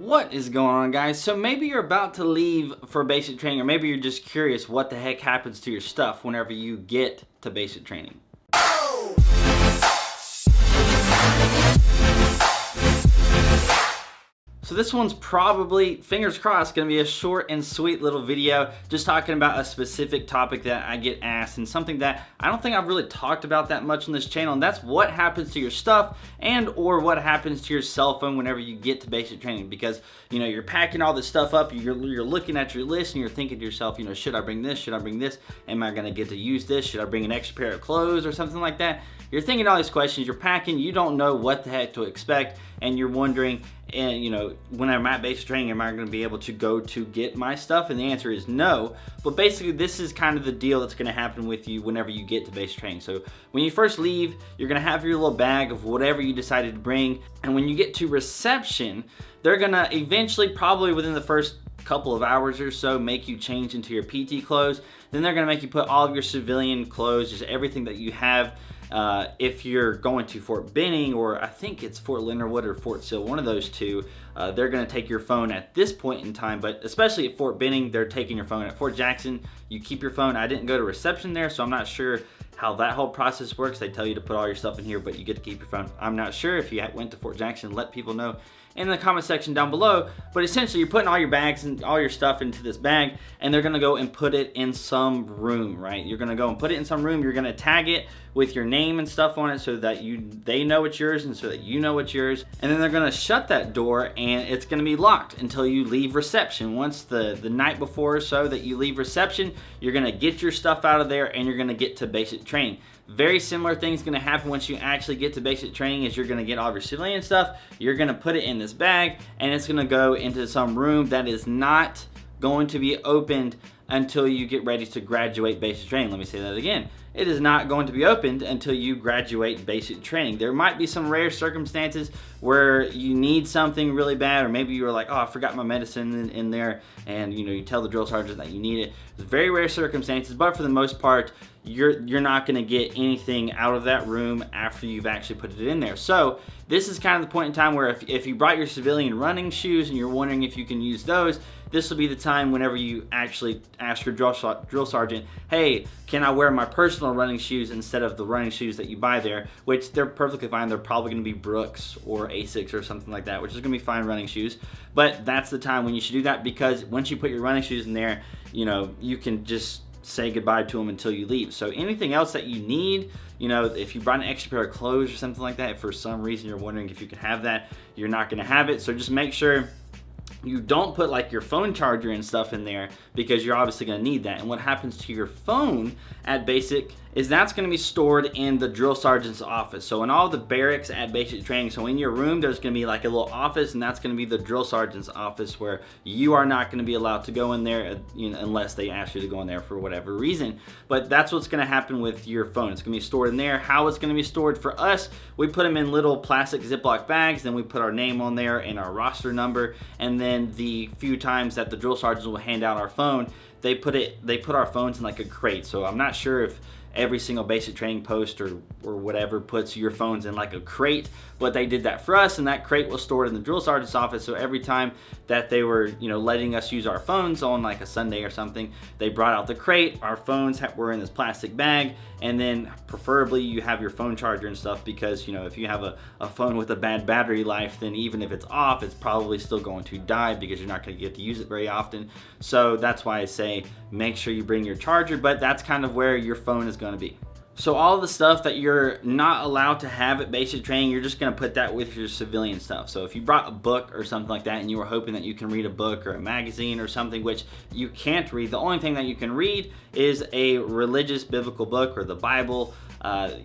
What is going on, guys? So maybe you're about to leave for basic training, or maybe you're just curious what the heck happens to your stuff whenever you get to basic training. So this one's probably, fingers crossed, gonna be a short and sweet little video just talking about a specific topic that I get asked, and something that I don't think I've really talked about that much on this channel, and that's what happens to your stuff and or what happens to your cell phone whenever you get to basic training. Because you know, you're packing all this stuff up, you're looking at your list and you're thinking to yourself, you know, should I bring this? Should I bring this? Am I gonna get to use this? Should I bring an extra pair of clothes or something like that? You're thinking all these questions, you're packing, you don't know what the heck to expect, and you're wondering, and you know, when I'm at basic training, am I going to be able to go to get my stuff? And the answer is no. But basically, this is kind of the deal that's going to happen with you whenever you get to basic training. So when you first leave, you're going to have your little bag of whatever you decided to bring, and when you get to reception, they're going to eventually, probably within the first couple of hours or so, make you change into your PT clothes. Then they're going to make you put all of your civilian clothes, just everything that you have. If you're going to Fort Benning, or I think it's Fort Leonard Wood or Fort Sill, one of those two, they're going to take your phone at this point in time. But especially at Fort Benning, they're taking your phone. At Fort Jackson, you keep your phone. I didn't go to reception there, so I'm not sure how that whole process works. They tell you to put all your stuff in here, but you get to keep your phone. I'm not sure. If you went to Fort Jackson, let people know in the comment section down below. But essentially, you're putting all your bags and all your stuff into this bag, and they're gonna go and put it in some room, right? You're gonna go and put it in some room. You're gonna tag it with your name and stuff on it so that they know it's yours and so that you know it's yours. And then they're gonna shut that door, and it's gonna be locked until you leave reception. Once the night before or so that you leave reception, you're gonna get your stuff out of there and you're gonna get to basic training. Very similar things gonna happen once you actually get to basic training. Is you're gonna get all of your civilian stuff, you're gonna put it in this bag, and it's gonna go into some room that is not going to be opened until you get ready to graduate basic training. Let me say that again. It is not going to be opened until you graduate basic training. There might be some rare circumstances where you need something really bad, or maybe you were like, oh, I forgot my medicine in there, and you know, you tell the drill sergeant that you need it. It's very rare circumstances, but for the most part, you're not gonna get anything out of that room after you've actually put it in there. So this is kind of the point in time where if you brought your civilian running shoes and you're wondering if you can use those, this will be the time whenever you actually ask your drill sergeant, hey, can I wear my personal running shoes instead of the running shoes that you buy there? Which they're perfectly fine. They're probably gonna be Brooks or Asics or something like that, which is gonna be fine running shoes. But that's the time when you should do that, because once you put your running shoes in there, you know, you can just say goodbye to them until you leave. So anything else that you need, you know, if you brought an extra pair of clothes or something like that, if for some reason you're wondering if you can have that, you're not gonna have it. So just make sure you don't put like your phone charger and stuff in there, because you're obviously gonna need that. And what happens to your phone at basic is that's gonna be stored in the drill sergeant's office. So in all the barracks at basic training, so in your room, there's gonna be like a little office, and that's gonna be the drill sergeant's office, where you are not gonna be allowed to go in there, you know, unless they ask you to go in there for whatever reason. But that's what's gonna happen with your phone. It's gonna be stored in there. How it's gonna be stored for us, we put them in little plastic Ziploc bags, then we put our name on there and our roster number, and then the few times that the drill sergeants will hand out our phone, they put our phones in like a crate. So I'm not sure if every single basic training post or whatever puts your phones in like a crate, but they did that for us, and that crate was stored in the drill sergeant's office. So every time that they were, you know, letting us use our phones on like a Sunday or something, they brought out the crate, our phones were in this plastic bag, and then preferably you have your phone charger and stuff, because you know, if you have a phone with a bad battery life, then even if it's off, it's probably still going to die, because you're not going to get to use it very often. So that's why I say make sure you bring your charger, but that's kind of where your phone is going to be. So all the stuff that you're not allowed to have at basic training, you're just gonna put that with your civilian stuff. So if you brought a book or something like that, and you were hoping that you can read a book or a magazine or something, which you can't read, the only thing that you can read is a religious biblical book or the Bible.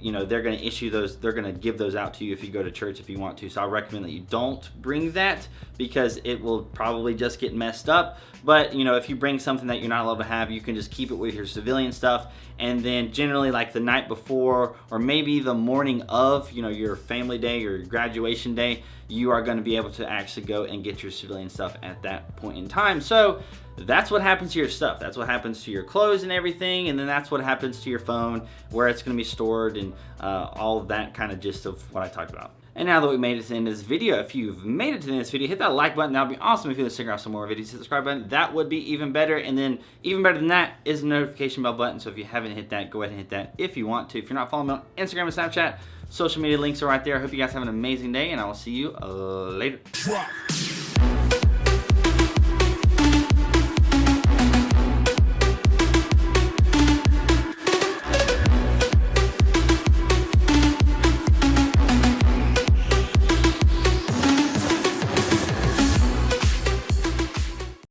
You know, they're going to issue those, they're going to give those out to you if you go to church if you want to. So I recommend that you don't bring that, because it will probably just get messed up. But you know, if you bring something that you're not allowed to have, you can just keep it with your civilian stuff, and then generally like the night before, or maybe the morning of, you know, your family day or your graduation day, you are going to be able to actually go and get your civilian stuff at that point in time. So that's what happens to your stuff. That's what happens to your clothes and everything, and then that's what happens to your phone, where it's going to be stored, and all of that kind of gist of what I talked about. And now that we made it to the end of this video, if you've made it to the end of this video, hit that like button. That would be awesome. If you'd like to stick around some more videos, hit the subscribe button. That would be even better. And then even better than that is the notification bell button. So if you haven't hit that, go ahead and hit that if you want to. If you're not following me on Instagram and Snapchat, social media links are right there. I hope you guys have an amazing day, and I will see you later.